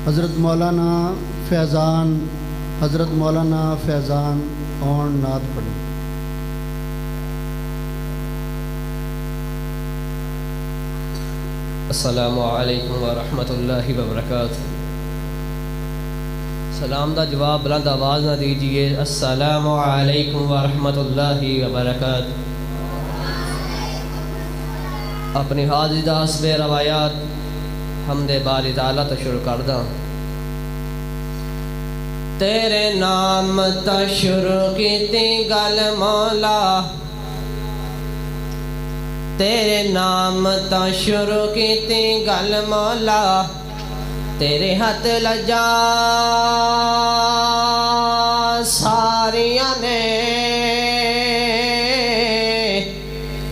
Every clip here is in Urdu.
حضرت مولانا فیضان اور نعت پڑھیں۔ السلام علیکم ورحمۃ اللہ وبرکاتہ۔ سلام دا جواب بلند آواز نہ دیجیے۔ السلام علیکم ورحمۃ اللہ وبرکاتہ۔ اپنی حاضری دا حسب روایات حمد باری تعالیٰ تو شروع کر دا۔ تیرے نام تا شروع کیتی گل مولا، تیرے نام تا شروع کیتی گل مولا، تیرے ہاتھ لجا ساریاں نے،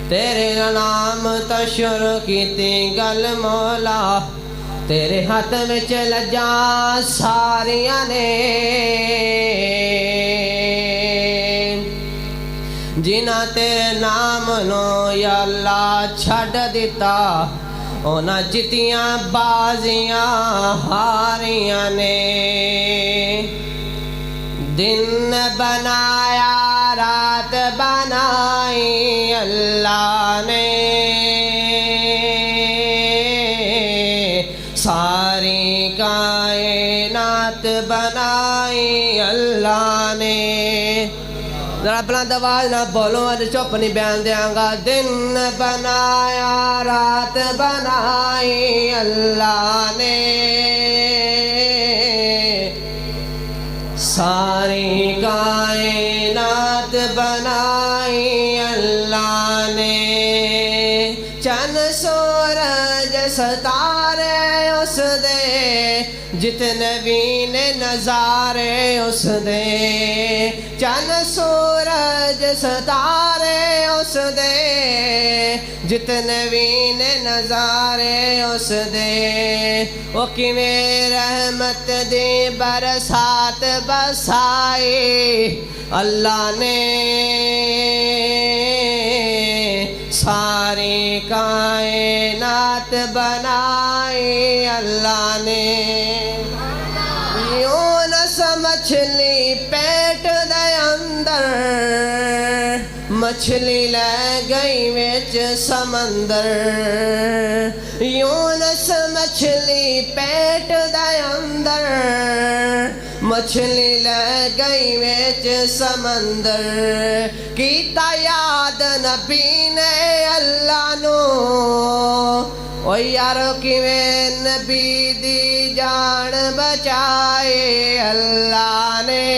تیرے نام تا شروع کیتی گل مولا، تیرے ہاتھ وچ لجا ساریاں نے، جنہ تیرے نام نو یا اللہ چھڈ دیتا، اونا جتیاں بازیاں ہاریاں نے، دن بنایا رات بنائی اللہ نے، ساری کائنات بنائی اللہ نے۔ ذرا بلند آواز نہ بولو، آج چپ نہیں بیان دیاں گا۔ دن بنایا رات بنائی اللہ نے، ساری کائنات بنائی اللہ نے، چند سورج ستارے اس دے، جتنے بھی نے نظارے اس دے، چند سورج ستارے اس دے، جتنے بھی نے نظارے اس دے، وہ کیویں رحمت دی برسات بسائی اللہ نے، ساری کائنات بنائی اللہ نے۔ یوں نہ مچھلی پیٹ دے اندر، مچھلی لے گئی وچ سمندر، یوں نہ مچھلی پیٹ دے اندر، مچھلی لے گئی وچ سمندر، کیتا یاد نبی نے اللہ نو، او یارو کیویں نبی دی جان بچائے اللہ نے،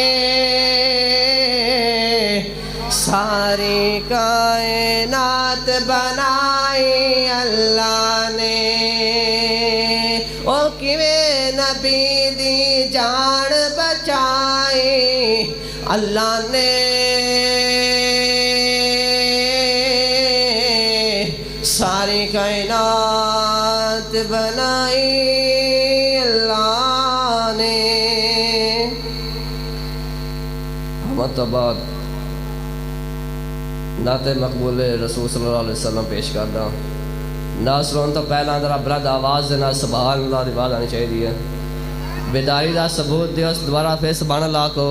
ساری کائنات بنائی اللہ نے، او کیویں نبی دی جان بچائی اللہ نے، ساری کائنات بنائی اللہ نے۔ ہم بعد نعت مقبول رسول صلی اللہ علیہ وسلم پیش کردہ۔ نعت سنن تو پہلا ذرا بلند آواز دینا سبحان اللہ دی آواز آنی چاہیے۔ بیداری دا ثبوت دیو، دوبارہ پھر سبحان اللہ کو۔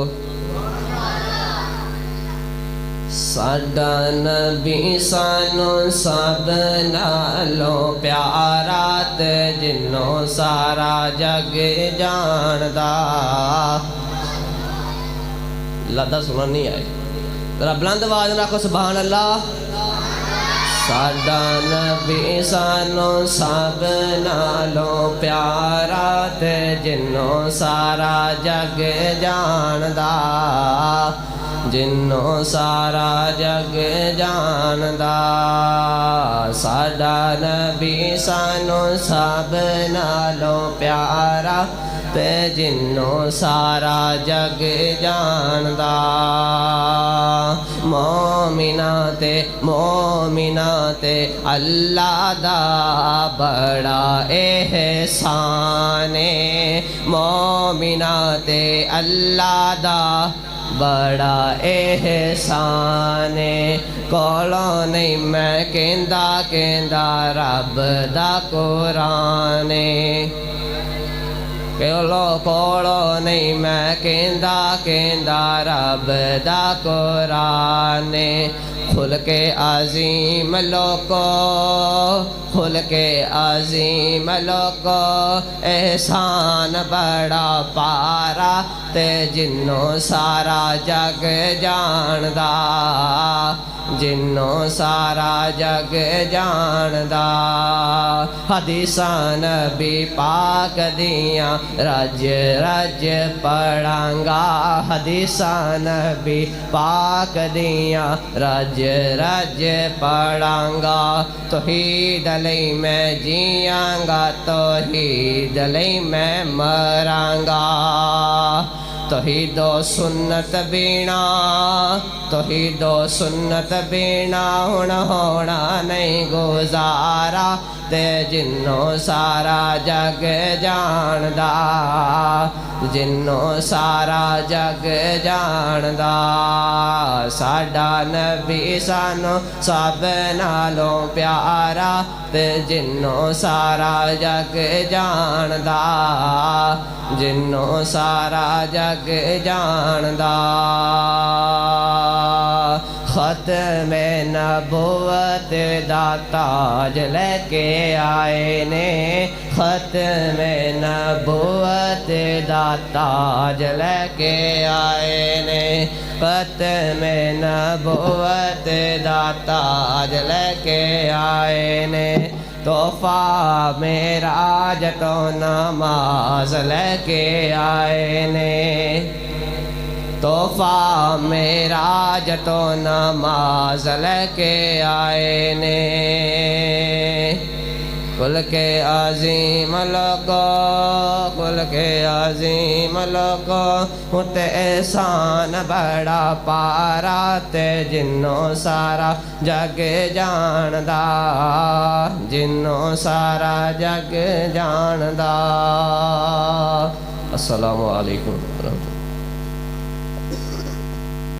ساڈا نبی سانو سب نالوں پیارا تے جنوں سارا جگ جاندا۔ لدہ سنن نہیں آئی، ذرا بلند آواز رکھو سبحان اللہ۔ ساڈا نبی سانو سب نالوں پیارا تے جنوں سارا جگ جاندا، جنوں سارا جگ جاندا، ساڈا نبی سانو سب نالوں پیارا تے جنوں سارا جگ جاندا، مومناں تے اللہ دا بڑا احسان، مومناں تے اللہ دا بڑا احسان، کولوں نہیں میں کہندا، رب دا قرآن، کہ لو کوڑو نہیں میں کہندا رب دا قرآن کھل کے عظیم لوکو کھل کے عظیم لوکو احسان بڑا پارا تے جنوں سارا جگ جاندا جنوں سارا جگ جاندا حدیثاں نبی پاک دیاں رج رج پڑھانگا حدیثاں نبی پاک دیاں رج رج پڑھانگا توحید لئی میں جیاں گا توحید لئی میں مرانگا توحید و سنت بینا توحید و سنت بینا ہن ہونا نہیں گزارا تے جنوں سارا جگ جاندا جنوں سارا جگ جاندا ساڈا نبی سانو سب نالوں پیارا تے جنوں سارا جگ جاندا جنوں سارا جگ جاندا ختم نبوت دا تاج لے کے آئے نے ختم نبوت دا تاج لے کے آئے نے ختم نبوت دا تاج لے کے آئے نے تحفہ معراج تو نماز لے کے آئے نے تحفہ معراج تو نماز لے کے آئے نے کل کے عظیم لوگو کل کے عظیم لوگو ہوتے احسان بڑا پارا تے جنوں سارا جگ جاندا جنوں سارا جگ جاندا السلام علیکم ورحمۃ اللہ